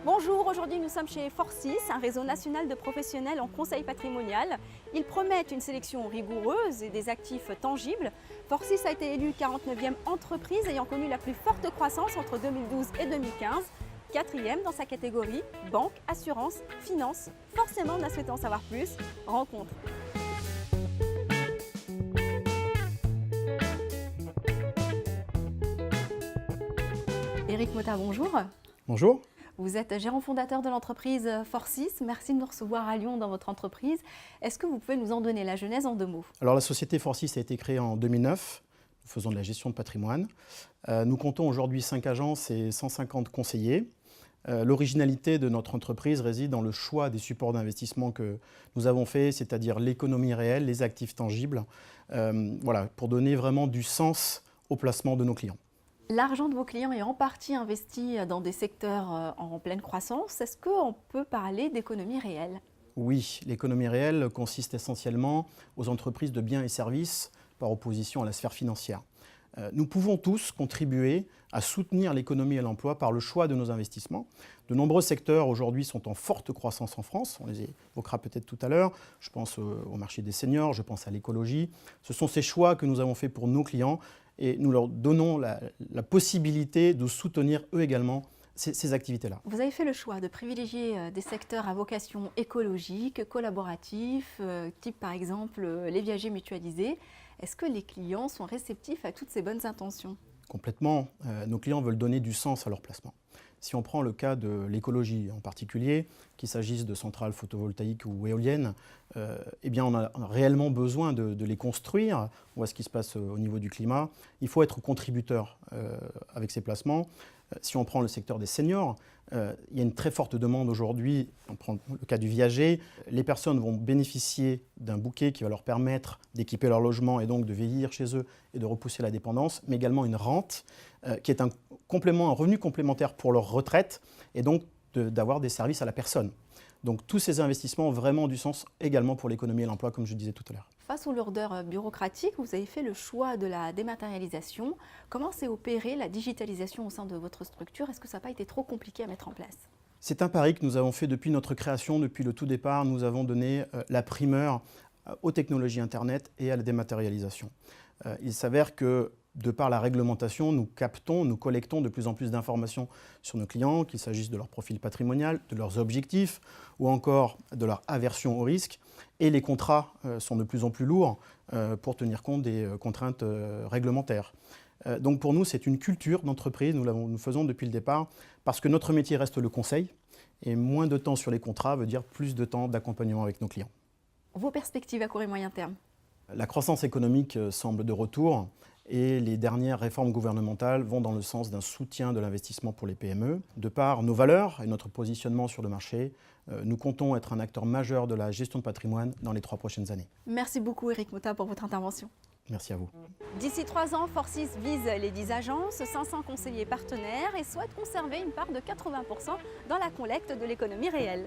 Bonjour, aujourd'hui nous sommes chez Forcis, un réseau national de professionnels en conseil patrimonial. Ils promettent une sélection rigoureuse et des actifs tangibles. Forcis a été élu 49e entreprise ayant connu la plus forte croissance entre 2012 et 2015. 4e dans sa catégorie banque, assurance, finance. Forcément, en souhaitant savoir plus, rencontre. Éric Motta, bonjour. Bonjour. Vous êtes gérant fondateur de l'entreprise Forcis. Merci de nous recevoir à Lyon dans votre entreprise. Est-ce que vous pouvez nous en donner la genèse en 2 mots? Alors la société Forcis a été créée en 2009. Nous faisons de la gestion de patrimoine. Nous comptons aujourd'hui 5 agences et 150 conseillers. L'originalité de notre entreprise réside dans le choix des supports d'investissement que nous avons fait, c'est-à-dire l'économie réelle, les actifs tangibles, pour donner vraiment du sens au placement de nos clients. L'argent de vos clients est en partie investi dans des secteurs en pleine croissance. Est-ce qu'on peut parler d'économie réelle? Oui, l'économie réelle consiste essentiellement aux entreprises de biens et services par opposition à la sphère financière. Nous pouvons tous contribuer à soutenir l'économie et l'emploi par le choix de nos investissements. De nombreux secteurs aujourd'hui sont en forte croissance en France, on les évoquera peut-être tout à l'heure. Je pense au marché des seniors, je pense à l'écologie. Ce sont ces choix que nous avons faits pour nos clients et nous leur donnons la possibilité de soutenir eux également ces activités-là. Vous avez fait le choix de privilégier des secteurs à vocation écologique, collaboratif, type par exemple les viagers mutualisés. Est-ce que les clients sont réceptifs à toutes ces bonnes intentions? Complètement. Nos clients veulent donner du sens à leur placement. Si on prend le cas de l'écologie en particulier, qu'il s'agisse de centrales photovoltaïques ou éoliennes, eh bien on a réellement besoin de les construire. On voit ce qui se passe au niveau du climat. Il faut être contributeur avec ces placements. Si on prend le secteur des seniors, il y a une très forte demande aujourd'hui. On prend le cas du viager. Les personnes vont bénéficier d'un bouquet qui va leur permettre d'équiper leur logement et donc de vieillir chez eux et de repousser la dépendance, mais également une rente qui est un revenu complémentaire pour leur retraite et donc d'avoir des services à la personne. Donc tous ces investissements ont vraiment du sens également pour l'économie et l'emploi, comme je disais tout à l'heure. Face aux lourdeurs bureaucratiques, vous avez fait le choix de la dématérialisation. Comment s'est opérée la digitalisation au sein de votre structure? Est-ce que ça n'a pas été trop compliqué à mettre en place? C'est un pari que nous avons fait depuis notre création, depuis le tout départ. Nous avons donné la primeur aux technologies Internet et à la dématérialisation. Il s'avère que de par la réglementation, nous collectons de plus en plus d'informations sur nos clients, qu'il s'agisse de leur profil patrimonial, de leurs objectifs ou encore de leur aversion au risque. Et les contrats sont de plus en plus lourds pour tenir compte des contraintes réglementaires. Donc pour nous, c'est une culture d'entreprise, nous faisons depuis le départ, parce que notre métier reste le conseil, et moins de temps sur les contrats veut dire plus de temps d'accompagnement avec nos clients. Vos perspectives à court et moyen terme? La croissance économique semble de retour et les dernières réformes gouvernementales vont dans le sens d'un soutien de l'investissement pour les PME. De par nos valeurs et notre positionnement sur le marché, nous comptons être un acteur majeur de la gestion de patrimoine dans les 3 prochaines années. Merci beaucoup Éric Motta pour votre intervention. Merci à vous. D'ici 3 ans, Forcis vise les 10 agences, 500 conseillers partenaires et souhaite conserver une part de 80% dans la collecte de l'économie réelle.